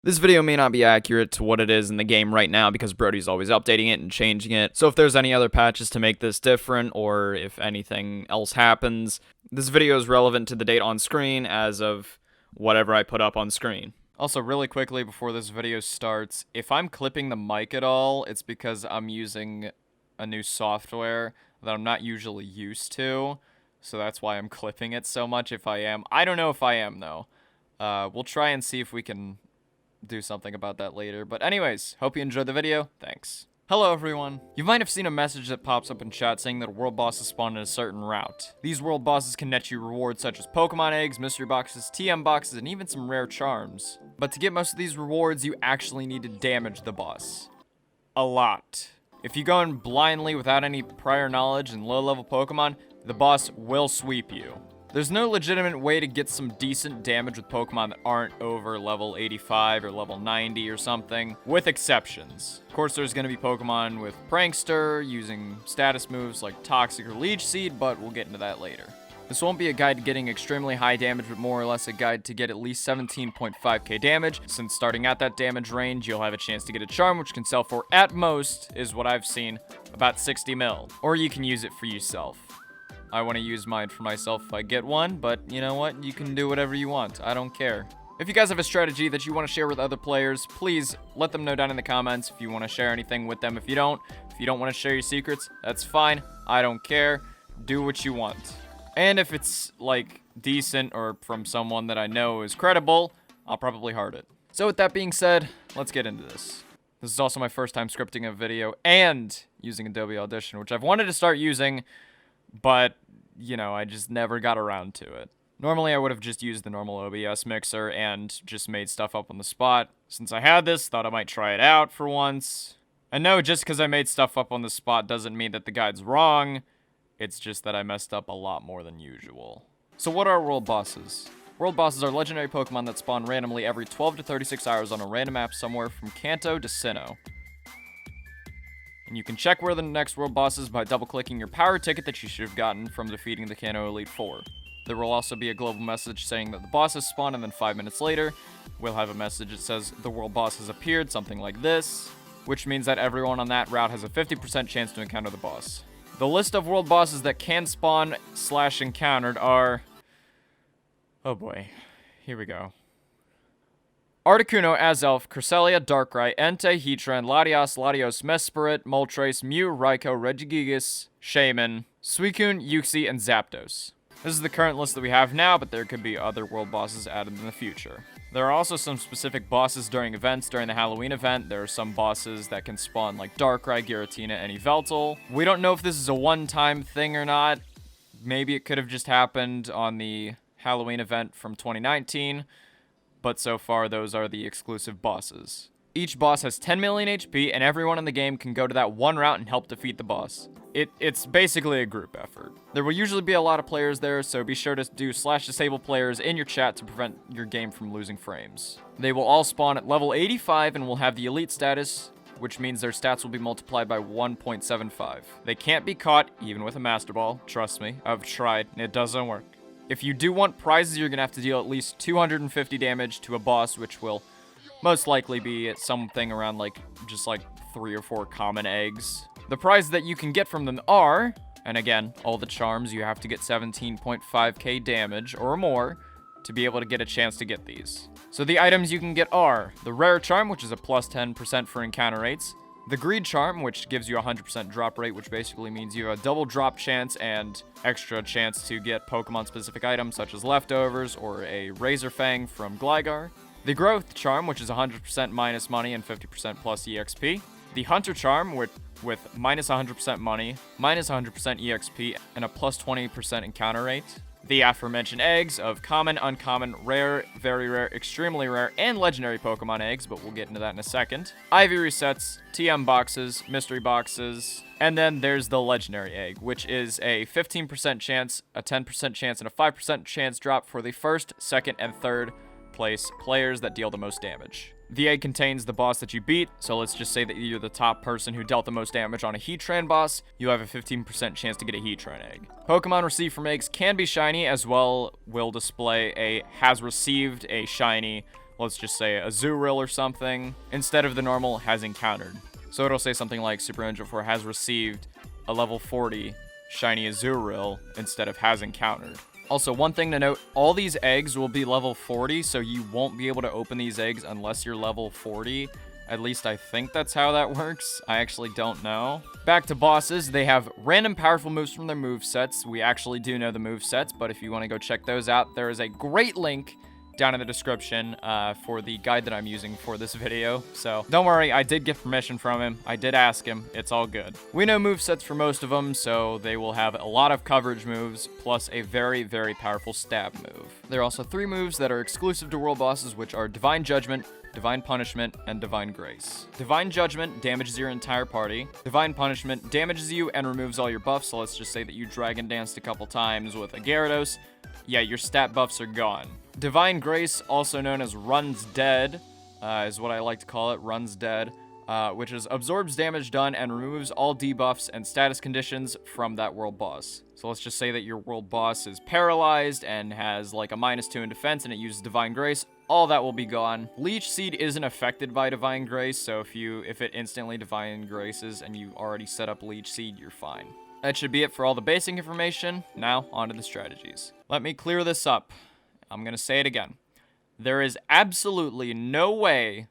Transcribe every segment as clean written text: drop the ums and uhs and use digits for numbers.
This video may not be accurate to what it is in the game right now because Brody's always updating it and changing it, so if there's any other patches to make this different, or if anything else happens, this video is relevant to the date on screen as of whatever I put up on screen. Also, really quickly before this video starts, if I'm clipping the mic at all, it's because I'm using a new software that I'm not usually used to, so that's why I'm clipping it so much if I am. I don't know if I am, though. We'll try and see if we can do something about that later. But anyways, hope you enjoyed the video. Thanks. Hello everyone. You might have seen a message that pops up in chat saying that world bosses spawn in a certain route. These world bosses can net you rewards such as Pokemon eggs, mystery boxes, TM boxes, and even some rare charms. But to get most of these rewards, you actually need to damage the boss. A lot. If you go in blindly without any prior knowledge and low-level Pokemon, the boss will sweep you. There's no legitimate way to get some decent damage with Pokemon that aren't over level 85 or level 90 or something, with exceptions. Of course, there's going to be Pokemon with Prankster, using status moves like Toxic or Leech Seed, but we'll get into that later. This won't be a guide to getting extremely high damage, but more or less a guide to get at least 17.5k damage, since starting at that damage range, you'll have a chance to get a charm, which can sell for, at most, is what I've seen, about 60 mil. Or you can use it for yourself. I want to use mine for myself if I get one, but you know what? You can do whatever you want. I don't care. If you guys have a strategy that you want to share with other players, please let them know down in the comments if you want to share anything with them. If you don't want to share your secrets, that's fine. I don't care. Do what you want. And if it's, like, decent or from someone that I know is credible, I'll probably heart it. So with that being said, let's get into this. This is also my first time scripting a video and using Adobe Audition, which I've wanted to start using, but, you know, I just never got around to it. Normally, I would have just used the normal OBS mixer and just made stuff up on the spot. Since I had this, thought I might try it out for once. And no, just because I made stuff up on the spot doesn't mean that the guide's wrong. It's just that I messed up a lot more than usual. So what are world bosses? World bosses are legendary Pokemon that spawn randomly every 12 to 36 hours on a random map somewhere from Kanto to Sinnoh. And you can check where the next world boss is by double-clicking your power ticket that you should have gotten from defeating the Kanto Elite Four. There will also be a global message saying that the boss has spawned, and then 5 minutes later, we'll have a message that says the world boss has appeared, something like this, which means that everyone on that route has a 50% chance to encounter the boss. The list of world bosses that can spawn / encountered are... oh boy, here we go. Articuno, Azelf, Cresselia, Darkrai, Entei, Heatran, Latios, Mesprit, Moltres, Mew, Raikou, Regigigas, Shaman, Suicune, Uxie, and Zapdos. This is the current list that we have now, but there could be other world bosses added in the future. There are also some specific bosses during events. During the Halloween event, there are some bosses that can spawn like Darkrai, Giratina, and Yveltal. We don't know if this is a one-time thing or not. Maybe it could have just happened on the Halloween event from 2019. But so far, those are the exclusive bosses. Each boss has 10 million HP, and everyone in the game can go to that one route and help defeat the boss. It's basically a group effort. There will usually be a lot of players there, so be sure to do /disable players in your chat to prevent your game from losing frames. They will all spawn at level 85 and will have the elite status, which means their stats will be multiplied by 1.75. They can't be caught, even with a Master Ball. Trust me, I've tried, and it doesn't work. If you do want prizes, you're going to have to deal at least 250 damage to a boss, which will most likely be something around just 3 or 4 common eggs. The prizes that you can get from them are, and again, all the charms, you have to get 17.5k damage or more to be able to get a chance to get these. So the items you can get are the Rare Charm, which is a plus 10% for encounter rates. The Greed Charm, which gives you a 100% drop rate, which basically means you have a double drop chance and extra chance to get Pokemon-specific items such as Leftovers or a Razor Fang from Gligar. The Growth Charm, which is 100% minus money and 50% plus EXP. The Hunter Charm, with minus 100% money, minus 100% EXP, and a plus 20% encounter rate. The aforementioned eggs of common, uncommon, rare, very rare, extremely rare, and legendary Pokemon eggs, but we'll get into that in a second. IV resets, TM boxes, mystery boxes, and then there's the legendary egg, which is a 15% chance, a 10% chance, and a 5% chance drop for the first, second, and third place players that deal the most damage. The egg contains the boss that you beat, so let's just say that you're the top person who dealt the most damage on a Heatran boss, you have a 15% chance to get a Heatran egg. Pokemon received from eggs can be shiny, as well will display a has received a shiny let's just say a Azurill or something, instead of the normal has encountered. So it'll say something like Super Ninja 4 has received a level 40 shiny Azurill instead of has encountered. Also, one thing to note, all these eggs will be level 40, so you won't be able to open these eggs unless you're level 40. At least I think that's how that works. I actually don't know. Back to bosses, they have random powerful moves from their movesets. We actually do know the movesets, but if you want to go check those out, there is a great link down in the description for the guide that I'm using for this video. So don't worry, I did get permission from him. I did ask him. It's all good. We know movesets for most of them, so they will have a lot of coverage moves, plus a very, very powerful stab move. There are also 3 moves that are exclusive to world bosses, which are Divine Judgment, Divine Punishment, and Divine Grace. Divine Judgment damages your entire party. Divine Punishment damages you and removes all your buffs, so let's just say that you Dragon Danced a couple times with a Gyarados. Yeah, your stat buffs are gone. Divine Grace, also known as Runs Dead, is what I like to call it, Runs Dead, which is absorbs damage done and removes all debuffs and status conditions from that world boss. So let's just say that your world boss is paralyzed and has like a -2 in defense and it uses Divine Grace. All that will be gone. Leech Seed isn't affected by Divine Grace, so if it instantly Divine Graces and you already set up Leech Seed, you're fine. That should be it for all the basic information. Now, onto the strategies. Let me clear this up. I'm going to say it again. There is absolutely no way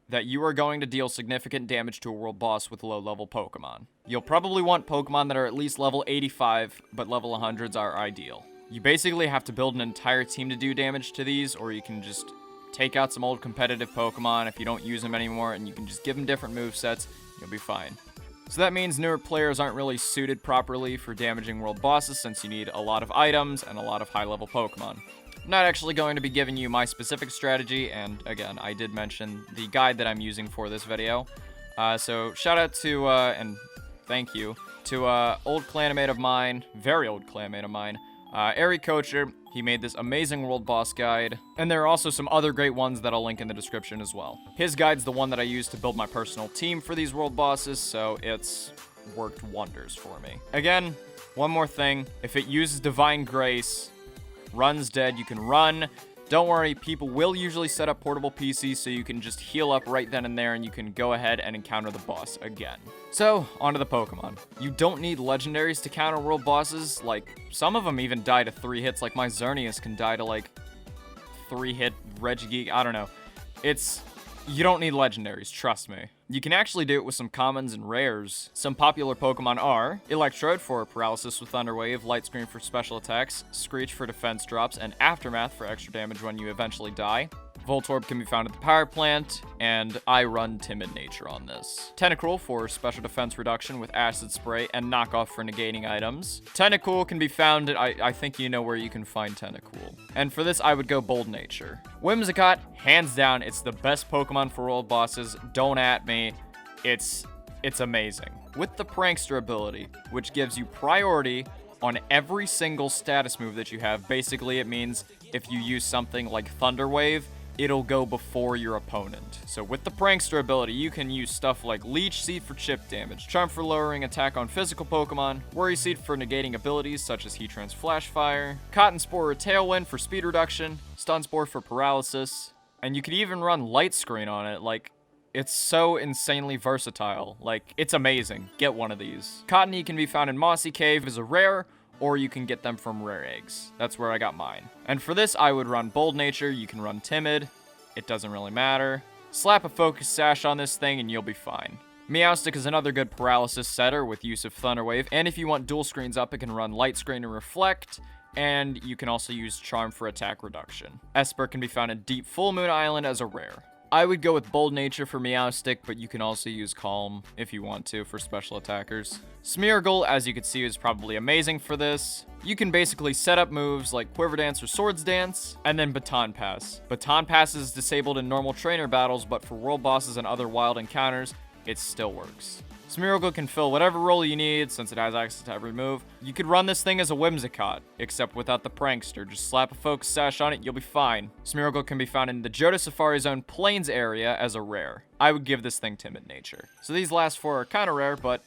that you are going to deal significant damage to a world boss with low-level Pokemon. You'll probably want Pokemon that are at least level 85, but level 100s are ideal. You basically have to build an entire team to do damage to these, or you can just take out some old competitive Pokemon if you don't use them anymore, and you can just give them different movesets. You'll be fine. So that means newer players aren't really suited properly for damaging world bosses, since you need a lot of items and a lot of high-level Pokemon. I'm not actually going to be giving you my specific strategy, and again, I did mention the guide that I'm using for this video. So shout out to, and thank you, to old clanmate of mine, very old clanmate of mine, Ari Kocher. He made this amazing world boss guide, and there are also some other great ones that I'll link in the description as well. His guide's the one that I use to build my personal team for these world bosses, so it's worked wonders for me. Again, one more thing, if it uses Divine Grace, Runs Dead, you can run. Don't worry, people will usually set up portable PCs so you can just heal up right then and there and you can go ahead and encounter the boss again. So, onto the Pokemon. You don't need legendaries to counter world bosses. Like, some of them even die to 3 hits, like my Xerneas can die to like 3-hit Regigeek, I don't know. You don't need legendaries, trust me. You can actually do it with some commons and rares. Some popular Pokemon are Electrode for paralysis with Thunder Wave, Light Screen for special attacks, Screech for defense drops, and Aftermath for extra damage when you eventually die. Voltorb can be found at the power plant, and I run Timid Nature on this. Tentacruel for special defense reduction with Acid Spray and Knockoff for negating items. Tentacool can be found at, I think you know where you can find Tentacool. And for this, I would go Bold Nature. Whimsicott, hands down, it's the best Pokemon for world bosses. Don't at me. It's amazing. With the Prankster ability, which gives you priority on every single status move that you have. Basically, it means if you use something like Thunder Wave, it'll go before your opponent. So with the Prankster ability, you can use stuff like Leech Seed for chip damage, Charm for lowering attack on physical Pokemon, Worry Seed for negating abilities such as Heatran's Flash Fire, Cotton Spore or Tailwind for speed reduction, Stun Spore for paralysis, and you could even run Light Screen on it. Like, it's so insanely versatile. Like, it's amazing. Get one of these. Cottony can be found in Mossy Cave as a rare, or you can get them from rare eggs. That's where I got mine. And for this, I would run Bold Nature. You can run Timid. It doesn't really matter. Slap a Focus Sash on this thing and you'll be fine. Meowstic is another good paralysis setter with use of Thunder Wave, and if you want dual screens up, it can run Light Screen and Reflect, and you can also use Charm for attack reduction. Esper can be found in Deep Full Moon Island as a rare. I would go with Bold Nature for Meowstic, but you can also use Calm if you want to for special attackers. Smeargle, as you can see, is probably amazing for this. You can basically set up moves like Quiver Dance or Swords Dance, and then Baton Pass. Baton Pass is disabled in normal trainer battles, but for world bosses and other wild encounters, it still works. Smeargle can fill whatever role you need, since it has access to every move. You could run this thing as a Whimsicott, except without the Prankster. Just slap a Focus Sash on it, you'll be fine. Smeargle can be found in the Johto Safari Zone Plains area as a rare. I would give this thing Timid Nature. So these last 4 are kinda rare, but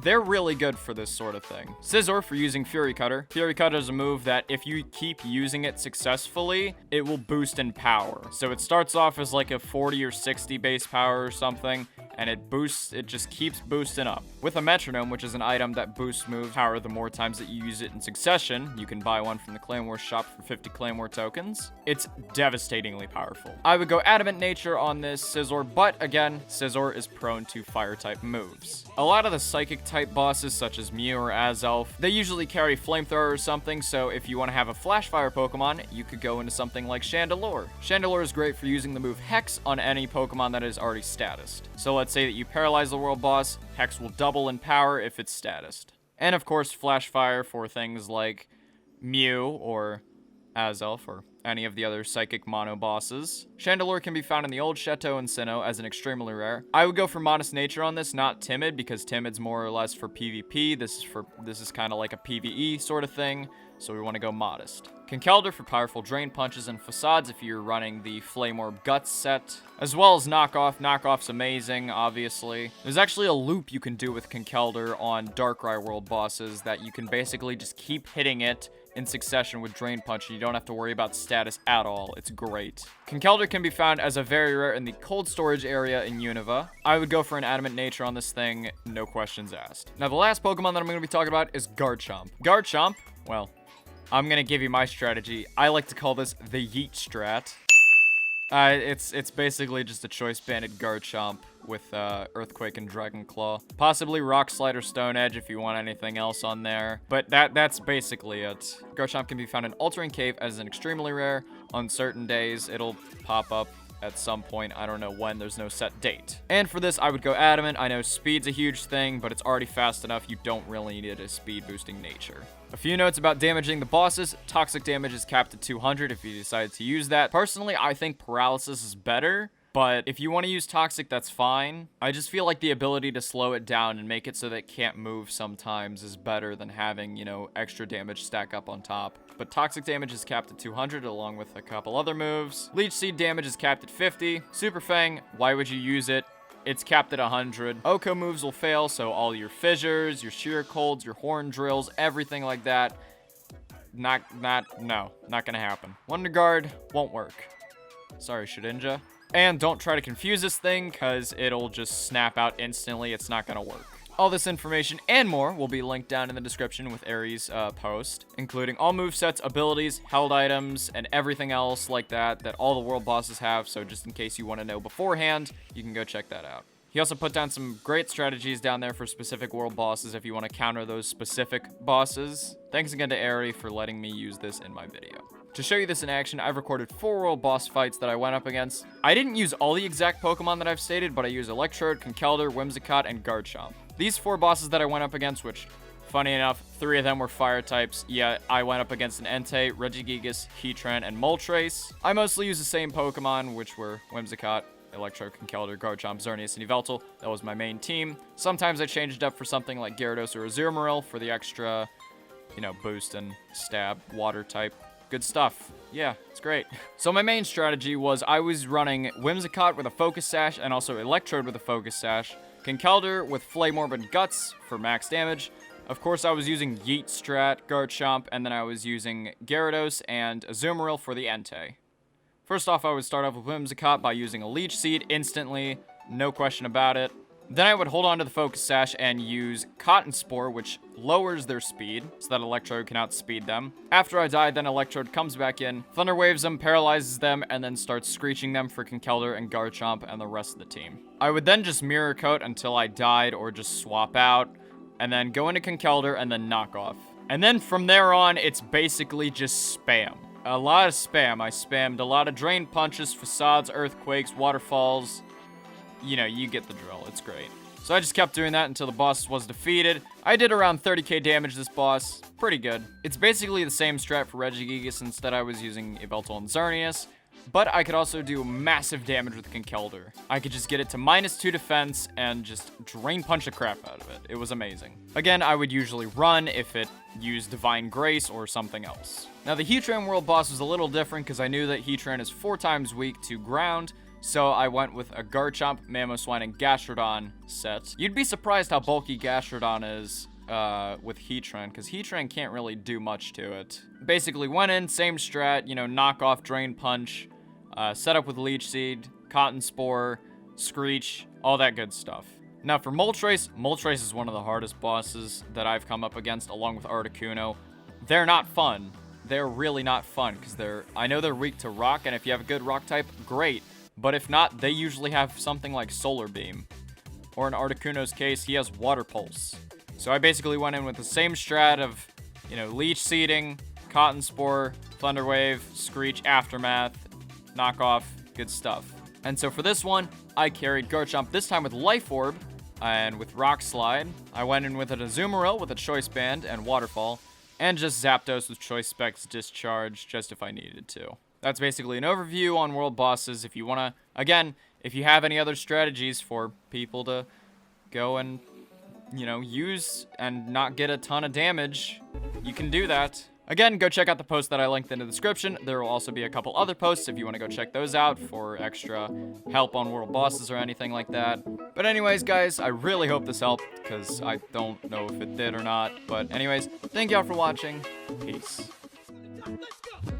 they're really good for this sort of thing. Scizor for using Fury Cutter. Fury Cutter is a move that if you keep using it successfully, it will boost in power. So it starts off as like a 40 or 60 base power or something, and it just keeps boosting up. With a Metronome, which is an item that boosts move power the more times that you use it in succession, you can buy one from the Claymore shop for 50 Claymore tokens. It's devastatingly powerful. I would go Adamant Nature on this Scizor, but again, Scizor is prone to fire type moves. A lot of the psychic type bosses, such as Mew or Azelf, they usually carry Flamethrower or something, so if you want to have a Flash Fire Pokemon, you could go into something like Chandelure. Chandelure is great for using the move Hex on any Pokemon that is already statused. So let's say that you paralyze the world boss, Hex will double in power if it's statused. And of course, Flash Fire for things like Mew or Azelf or any of the other psychic mono bosses. Chandelure can be found in the old Chateau and Sinnoh as an extremely rare. I would go for Modest Nature on this, not Timid, because Timid's more or less for PvP. This is kind of like a PvE sort of thing, so we want to go Modest. Conkeldurr for powerful Drain Punches and Facades if you're running the Flame Orb Guts set, as well as Knockoff. Knockoff's amazing, obviously. There's actually a loop you can do with Conkeldurr on Darkrai World bosses that you can basically just keep hitting it in succession with Drain Punch, and you don't have to worry about status at all. It's great. Conkeldurr can be found as a very rare in the cold storage area in Unova. I would go for an Adamant Nature on this thing, no questions asked. Now, the last Pokemon that I'm going to be talking about is Garchomp. Garchomp, well, I'm going to give you my strategy. I like to call this the Yeet strat. It's basically just a Choice Banded Garchomp with Earthquake and Dragon Claw. Possibly Rock Slide or Stone Edge if you want anything else on there. But that's basically it. Garchomp can be found in Altering Cave as an extremely rare. On certain days, it'll pop up at some point. I don't know when. There's no set date. And for this, I would go Adamant. I know speed's a huge thing, but it's already fast enough. You don't really need a speed boosting nature. A few notes about damaging the bosses. Toxic damage is capped at 200 if you decide to use that. Personally, I think Paralysis is better, but if you want to use Toxic, that's fine. I just feel like the ability to slow it down and make it so that it can't move sometimes is better than having, you know, extra damage stack up on top. But Toxic damage is capped at 200 along with a couple other moves. Leech Seed damage is capped at 50. Super Fang, why would you use it? It's capped at 100. Oko moves will fail, so all your Fissures, your Sheer Colds, your Horn Drills, everything like that, not gonna happen. Wonder Guard won't work. Sorry, Shedinja. And don't try to confuse this thing, because it'll just snap out instantly. It's not gonna work. All this information and more will be linked down in the description with Aries' post, including all movesets, abilities, held items, and everything else like that all the world bosses have, so just in case you want to know beforehand, you can go check that out. He also put down some great strategies down there for specific world bosses if you want to counter those specific bosses. Thanks again to Ari for letting me use this in my video. To show you this in action, I've recorded 4 world boss fights that I went up against. I didn't use all the exact Pokemon that I've stated, but I used Electrode, Conkeldurr, Whimsicott, and Garchomp. These 4 bosses that I went up against, which, funny enough, 3 of them were fire types. Yeah, I went up against an Entei, Regigigas, Heatran, and Moltres. I mostly used the same Pokemon, which were Whimsicott, Electrode, Conkeldurr, Garchomp, Xerneas, and Yveltal. That was my main team. Sometimes I changed up for something like Gyarados or Azumarill for the extra, you know, boost and stab, water type. Good stuff. Yeah, it's great. So my main strategy was I was running Whimsicott with a Focus Sash and also Electrode with a Focus Sash, Conkeldurr with Flame Orb and Guts for max damage. Of course, I was using Yeet Strat, Garchomp, and then I was using Gyarados and Azumarill for the Entei. First off, I would start off with Whimsicott by using a Leech Seed instantly, no question about it. Then I would hold on to the Focus Sash and use Cotton Spore, which lowers their speed, so that Electrode can outspeed them. After I died, then Electrode comes back in, Thunder Waves them, paralyzes them, and then starts screeching them for Conkeldurr and Garchomp and the rest of the team. I would then just Mirror Coat until I died or just swap out, and then go into Conkeldurr and then knock off. And then from there on, it's basically just spam. A lot of spam. I spammed a lot of Drain Punches, Facades, Earthquakes, Waterfalls. You know, you get the drill. It's great. So I just kept doing that until the boss was defeated. I did around 30k damage this boss. Pretty good. It's basically the same strat for Regigigas. Instead, I was using Yveltal and Xerneas. But I could also do massive damage with Conkeldurr. I could just get it to -2 defense and just Drain Punch the crap out of it. It was amazing. Again, I would usually run if it used Divine Grace or something else. Now, the Heatran world boss was a little different because I knew that Heatran is 4 times weak to ground. So I went with a Garchomp, Mamoswine, and Gastrodon set. You'd be surprised how bulky Gastrodon is with Heatran, because Heatran can't really do much to it. Basically went in, same strat, you know, knock off Drain Punch, set up with Leech Seed, Cotton Spore, Screech, all that good stuff. Now for Moltres, Moltres is one of the hardest bosses that I've come up against, along with Articuno. They're not fun. They're really not fun, because I know they're weak to rock, and if you have a good rock type, great. But if not, they usually have something like Solar Beam. Or in Articuno's case, he has Water Pulse. So I basically went in with the same strat of, you know, Leech Seeding, Cotton Spore, Thunder Wave, Screech, Aftermath, knock off, good stuff. And so for this one, I carried Garchomp, this time with Life Orb, and with Rock Slide. I went in with an Azumarill with a Choice Band and Waterfall, and just Zapdos with Choice Specs Discharge, just if I needed to. That's basically an overview on world bosses. If you want to, again, if you have any other strategies for people to go and, you know, use and not get a ton of damage, you can do that. Again, go check out the post that I linked in the description. There will also be a couple other posts if you want to go check those out for extra help on world bosses or anything like that. But anyways, guys, I really hope this helped, because I don't know if it did or not. But anyways, thank y'all for watching. Peace. Let's go!